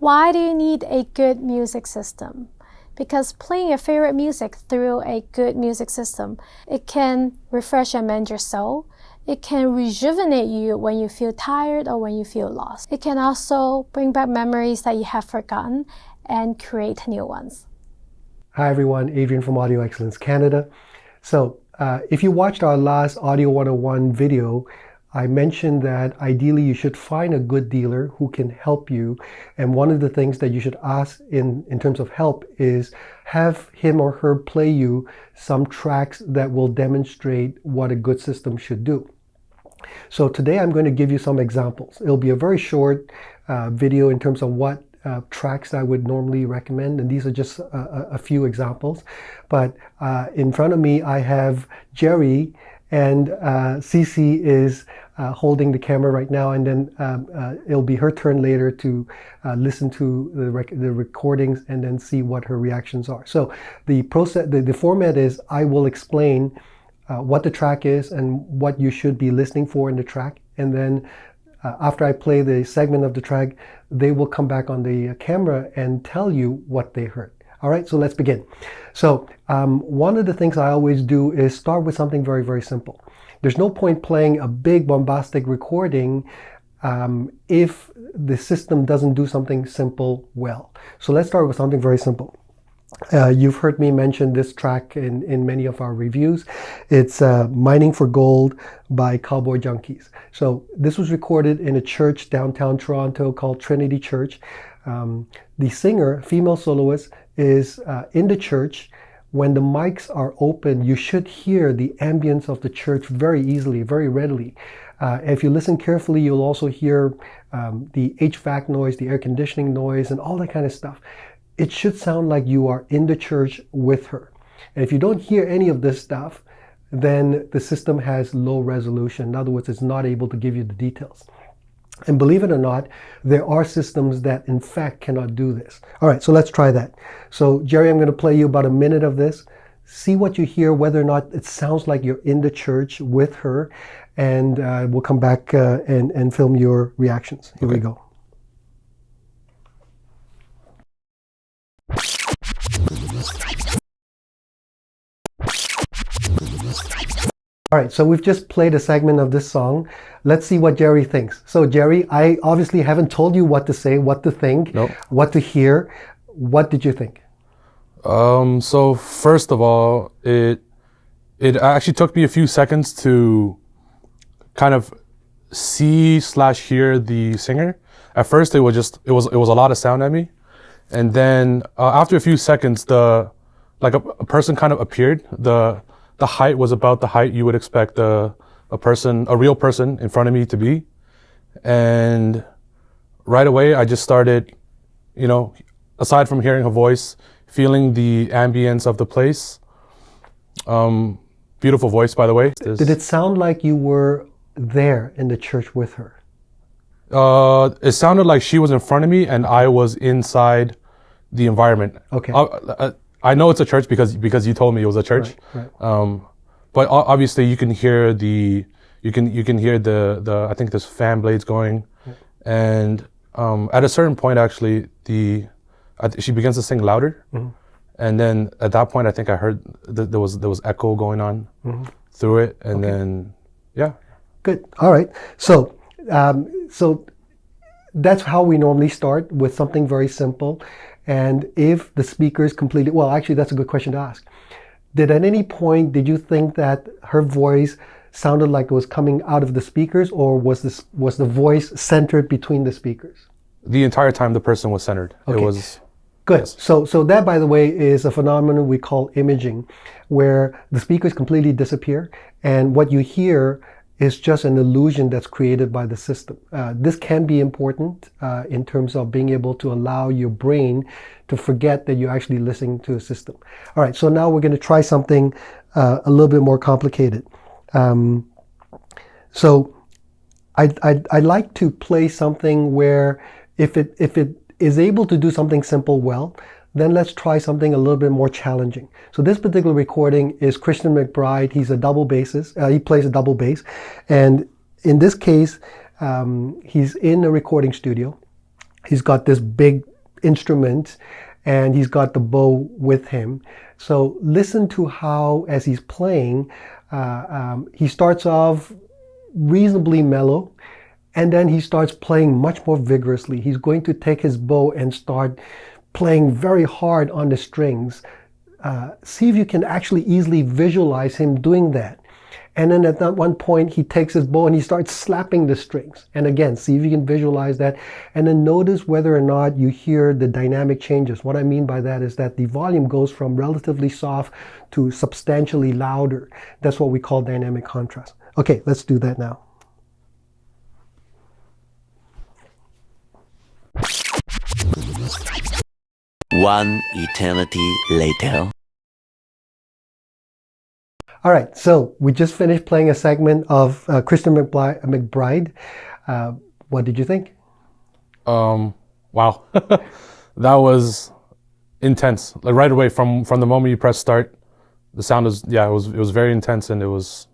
Why do you need a good music system? Because playing your favorite music through a good music system, it can refresh and mend your soul. It can rejuvenate you when you feel tired or when you feel lost. It can also bring back memories that you have forgotten and create new ones. Hi everyone, Adrian from Audio Excellence Canada. So if you watched our last Audio 101 video, I mentioned that ideally you should find a good dealer who can help you. And one of the things that you should ask in terms of help is have him or her play you some tracks that will demonstrate what a good system should do. So today I'm going to give you some examples. It'll be a very short video in terms of what tracks I would normally recommend, and these are just a few examples. But in front of me I have Jerry, and Cece is holding the camera right now, and then it'll be her turn later to listen to the recordings and then see what her reactions are. So the process, the format is I will explain what the track is and what you should be listening for in the track, and then after I play the segment of the track, they will come back on the camera and tell you what they heard. All right, so let's begin. So one of the things I always do is start with something very, very simple. There's no point playing a big bombastic recording if the system doesn't do something simple well. So let's start with something very simple. You've heard me mention this track in many of our reviews. It's Mining for Gold by Cowboy Junkies. So this was recorded in a church downtown Toronto called Trinity Church. The singer, female soloist, is in the church. When the mics are open, you should hear the ambience of the church very easily, very readily. If you listen carefully, you'll also hear the HVAC noise, the air conditioning noise, and all that kind of stuff. It should sound like you are in the church with her. And if you don't hear any of this stuff, then the system has low resolution. In other words, it's not able to give you the details. And believe it or not, there are systems that in fact cannot do this. All right, so let's try that. So Jerry, I'm going to play you about a minute of this. See what you hear, whether or not it sounds like you're in the church with her, and we'll come back and film your reactions. Here we go. All right, so we've just played a segment of this song. Let's see what Jerry thinks. So Jerry, I obviously haven't told you what to say, what to think, Nope. what to hear. What did you think? So first of all, it actually took me a few seconds to kind of see/hear the singer. At first, it was a lot of sound at me, and then after a few seconds, a person kind of appeared. The height was about the height you would expect a real person in front of me to be. And right away, I just started, aside from hearing her voice, feeling the ambience of the place. Beautiful voice, by the way. Did it sound like you were there in the church with her? It sounded like she was in front of me and I was inside the environment. Okay. I know it's a church because you told me it was a church. Right. But obviously you can hear the I think there's fan blades going, and at a certain point actually she begins to sing louder, and then at that point I think I heard there was echo going on through it, and then yeah. Good. All right. So that's how we normally start, with something very simple. And if the speakers completely, well, actually, that's a good question to ask. At any point, did you think that her voice sounded like it was coming out of the speakers, or was the voice centered between the speakers? The entire time the person was centered. Okay. It was good. Yes. So that, by the way, is a phenomenon we call imaging, where the speakers completely disappear, and what you hear is just an illusion that's created by the system. This can be important in terms of being able to allow your brain to forget that you're actually listening to a system. All right, so now we're going to try something a little bit more complicated. So I'd like to play something where if it is able to do something simple well, then let's try something a little bit more challenging. So this particular recording is Christian McBride. He's a double bassist. He plays a double bass. And in this case, he's in a recording studio. He's got this big instrument, and he's got the bow with him. So listen to how, as he's playing, he starts off reasonably mellow, and then he starts playing much more vigorously. He's going to take his bow and start playing very hard on the strings. See if you can actually easily visualize him doing that. And then at that one point, he takes his bow and he starts slapping the strings. And again, see if you can visualize that. And then notice whether or not you hear the dynamic changes. What I mean by that is that the volume goes from relatively soft to substantially louder. That's what we call dynamic contrast. Okay, let's do that now. One eternity later. All right, so we just finished playing a segment of Christian McBride. What did you think? Wow, that was intense. Like right away from the moment you press start, the sound was it was very intense, and it was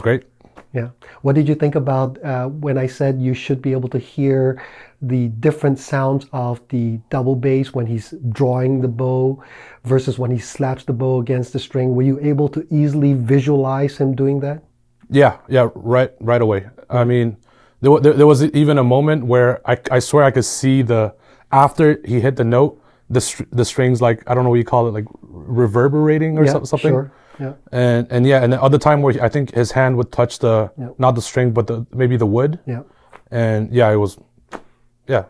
great. Yeah. What did you think about when I said you should be able to hear the different sounds of the double bass when he's drawing the bow versus when he slaps the bow against the string? Were you able to easily visualize him doing that? Yeah, right away. I mean, there was even a moment where I swear I could see after he hit the note, the strings, like, I don't know what you call it, like reverberating or something. Sure. Yeah. And the other time where I think his hand would touch not the string, but maybe the wood. Yeah. And it was. Yeah.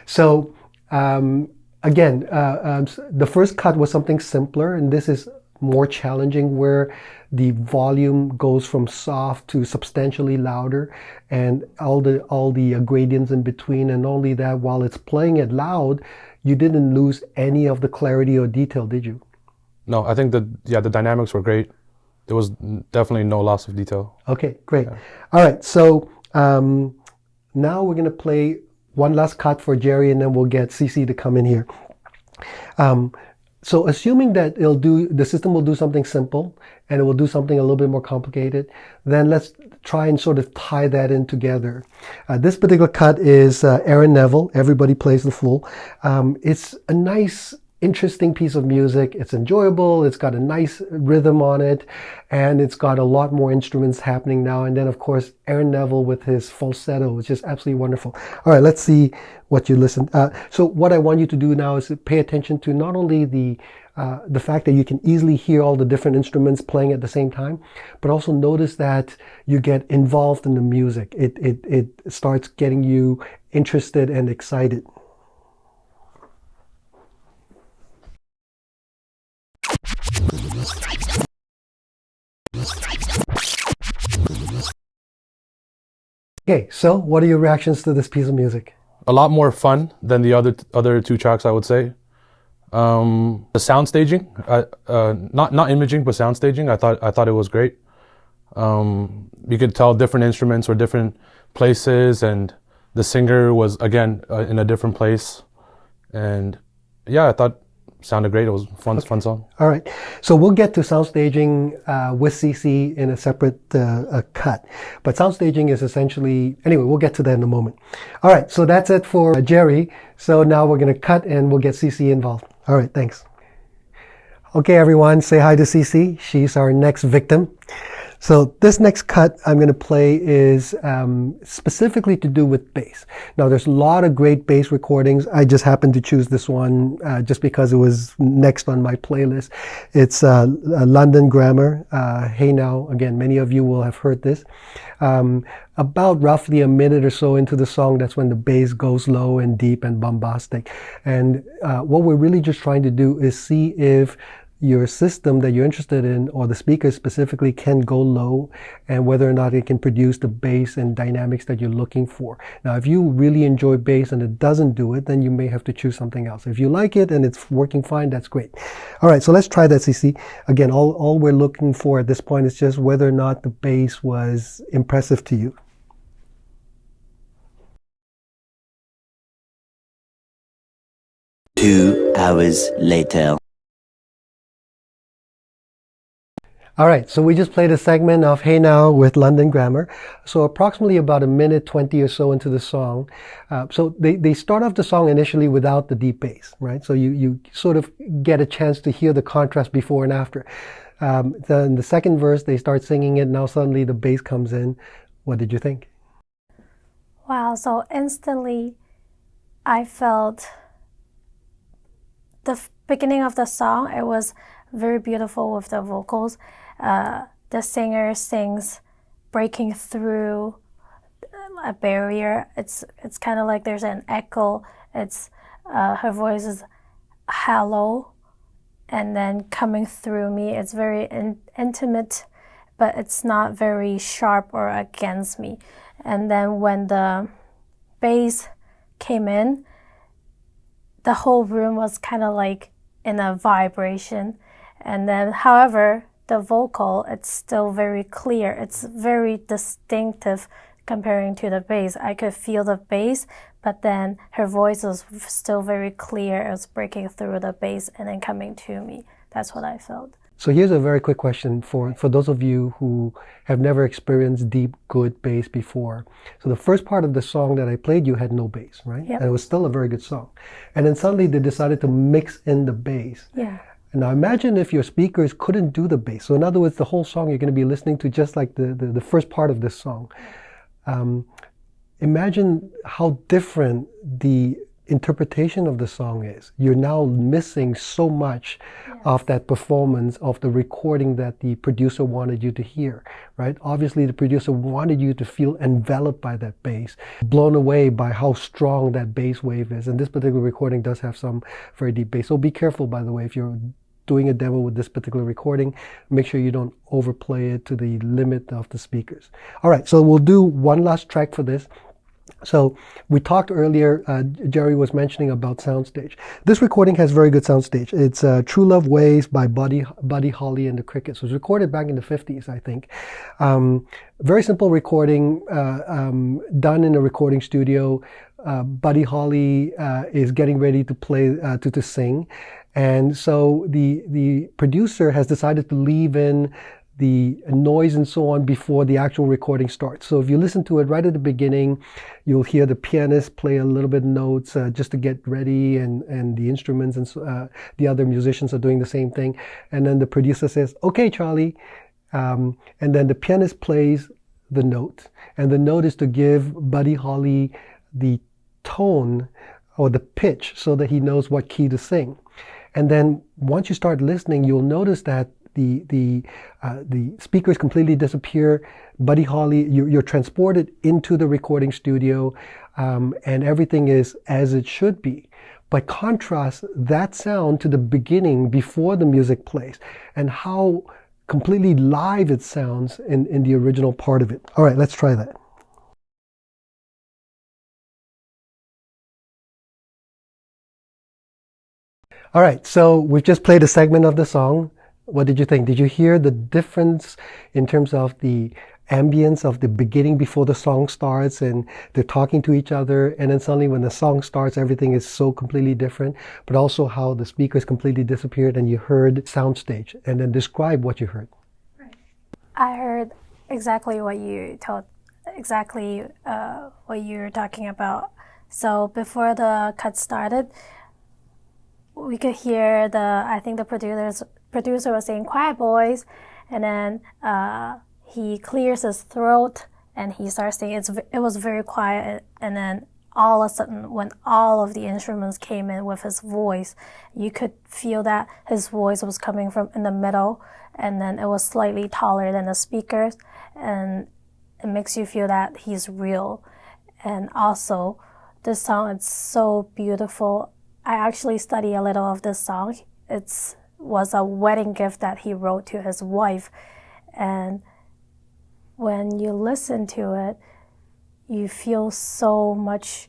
So again, the first cut was something simpler, and this is more challenging, where the volume goes from soft to substantially louder, and all the gradients in between. And only that, while it's playing it loud, you didn't lose any of the clarity or detail, did you? No, I think the dynamics were great. There was definitely no loss of detail. Okay, great. Yeah. All right, so now we're going to play one last cut for Jerry, and then we'll get CC to come in here. So assuming that the system will do something simple and it will do something a little bit more complicated, then let's try and sort of tie that in together. This particular cut is Aaron Neville, Everybody Plays the Fool. It's a nice, interesting piece of music. It's enjoyable. It's got a nice rhythm on it, and it's got a lot more instruments happening now. And then, of course, Aaron Neville with his falsetto is just absolutely wonderful. All right, let's see what you listen. So what I want you to do now is pay attention to not only the fact that you can easily hear all the different instruments playing at the same time, but also notice that you get involved in the music. It starts getting you interested and excited. Okay, so what are your reactions to this piece of music? A lot more fun than the other two tracks, I would say. The sound staging, not imaging, but sound staging, I thought it was great. You could tell different instruments were different places, and the singer was again in a different place. And I thought it sounded great. It was a fun song. All right, so we'll get to sound staging with CC in a separate cut. But sound staging is essentially, anyway, we'll get to that in a moment. All right, so that's it for Jerry. So now we're going to cut and we'll get CC involved. All right, thanks. Okay, everyone, say hi to CC. She's our next victim. So this next cut I'm going to play is specifically to do with bass. Now, there's a lot of great bass recordings. I just happened to choose this one just because it was next on my playlist. It's London Grammar. Hey Now. Again, many of you will have heard this. About roughly a minute or so into the song, that's when the bass goes low and deep and bombastic. And what we're really just trying to do is see if your system that you're interested in, or the speaker specifically, can go low, and whether or not it can produce the bass and dynamics that you're looking for. Now, if you really enjoy bass and it doesn't do it, then you may have to choose something else. If you like it and it's working fine, that's great. All right, so let's try that, CC. Again, all we're looking for at this point is just whether or not the bass was impressive to you. Two hours later. All right, so we just played a segment of Hey Now with London Grammar. So approximately about a minute 20 or so into the song. So they start off the song initially without the deep bass, right? So you sort of get a chance to hear the contrast before and after. Then the second verse, they start singing it. Now suddenly the bass comes in. What did you think? Wow, so instantly I felt the beginning of the song, it was very beautiful with the vocals. The singer sings breaking through a barrier. It's kind of like there's an echo. It's her voice is hollow and then coming through me. It's very intimate, but it's not very sharp or against me. And then when the bass came in, the whole room was kind of like in a vibration. And then, however, the vocal, it's still very clear. It's very distinctive comparing to the bass. I could feel the bass, but then her voice was still very clear. It was breaking through the bass and then coming to me. That's what I felt. So here's a very quick question for those of you who have never experienced deep, good bass before. So the first part of the song that I played you had no bass, right? Yep. And it was still a very good song. And then suddenly they decided to mix in the bass. Yeah. And now imagine if your speakers couldn't do the bass. So in other words, the whole song you're going to be listening to just like the first part of this song. Imagine how different the interpretation of the song is. You're now missing so much of that performance, of the recording that the producer wanted you to hear, right? Obviously the producer wanted you to feel enveloped by that bass, blown away by how strong that bass wave is. And this particular recording does have some very deep bass. So be careful, by the way, if you're doing a demo with this particular recording, make sure you don't overplay it to the limit of the speakers. All right, so we'll do one last track for this. So we talked earlier, Jerry was mentioning about soundstage. This recording has very good soundstage. It's True Love Ways by Buddy Holly and the Crickets. It was recorded back in the 50s, I think. Very simple recording, done in a recording studio. Buddy Holly is getting ready to play, to sing. And so the producer has decided to leave in the noise and so on before the actual recording starts. So if you listen to it right at the beginning, you'll hear the pianist play a little bit of notes just to get ready, and the instruments and the other musicians are doing the same thing. And then the producer says, "Okay, Charlie." And then the pianist plays the note. And the note is to give Buddy Holly the tone or the pitch so that he knows what key to sing. And then once you start listening, you'll notice that the speakers completely disappear. Buddy Holly, you're transported into the recording studio, and everything is as it should be. But contrast that sound to the beginning before the music plays, and how completely live it sounds in the original part of it. All right, let's try that. All right, so we've just played a segment of the song. What did you think? Did you hear the difference in terms of the ambience of the beginning before the song starts, and they're talking to each other, and then suddenly when the song starts, everything is so completely different, but also how the speakers completely disappeared and you heard soundstage, and then describe what you heard. Right. I heard exactly what you told, exactly what you were talking about. So before the cut started, we could hear I think the producer was saying, "Quiet, boys," and then he clears his throat and he starts singing. It was very quiet, and then all of a sudden, when all of the instruments came in with his voice, you could feel that his voice was coming from in the middle, and then it was slightly taller than the speakers, and it makes you feel that he's real. And also, this song is so beautiful. I actually study a little of this song. It was a wedding gift that he wrote to his wife. And when you listen to it, you feel so much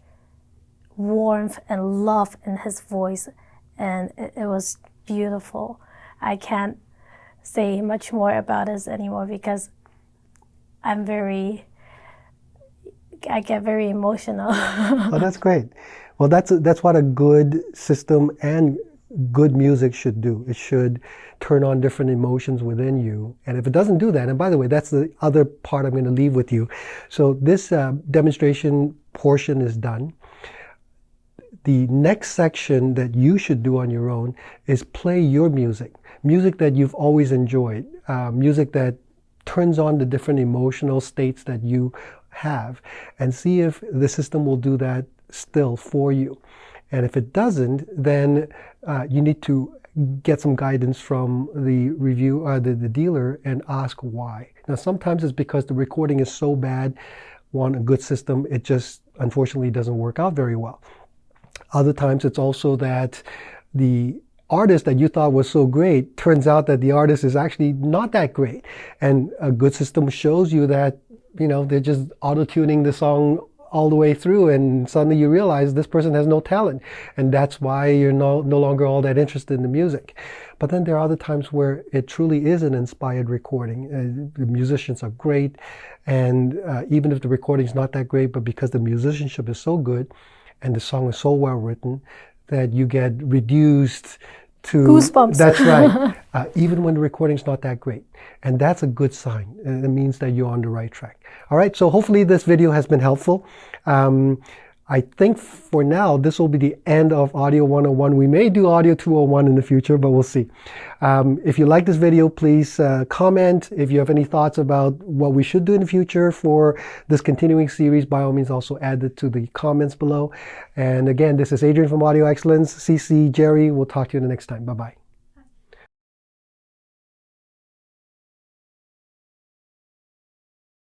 warmth and love in his voice. And it was beautiful. I can't say much more about this anymore because I get very emotional. Oh, that's great. Well, that's what a good system and good music should do. It should turn on different emotions within you. And if it doesn't do that, and by the way, that's the other part I'm going to leave with you. So this demonstration portion is done. The next section that you should do on your own is play your music. Music that you've always enjoyed. Music that turns on the different emotional states that you have. And see if the system will do that still for you. And if it doesn't, then you need to get some guidance from the the dealer and ask why. Now, sometimes it's because the recording is so bad, want a good system, it just unfortunately doesn't work out very well. Other times it's also that the artist that you thought was so great, turns out that the artist is actually not that great. And a good system shows you that, you know, they're just auto-tuning the song all the way through, and suddenly you realize this person has no talent, and that's why you're no longer all that interested in the music. But then there are other times where it truly is an inspired recording. The musicians are great, and even if the recording is not that great, but because the musicianship is so good and the song is so well written, that you get reduced to goosebumps. That's right. Even when the recording's not that great. And that's a good sign. And it means that you're on the right track. All right. So hopefully this video has been helpful. I think for now, this will be the end of Audio 101. We may do Audio 201 in the future, but we'll see. If you like this video, please comment. If you have any thoughts about what we should do in the future for this continuing series, by all means, also add it to the comments below. And again, this is Adrian from Audio Excellence. CC, Jerry, we'll talk to you the next time. Bye-bye.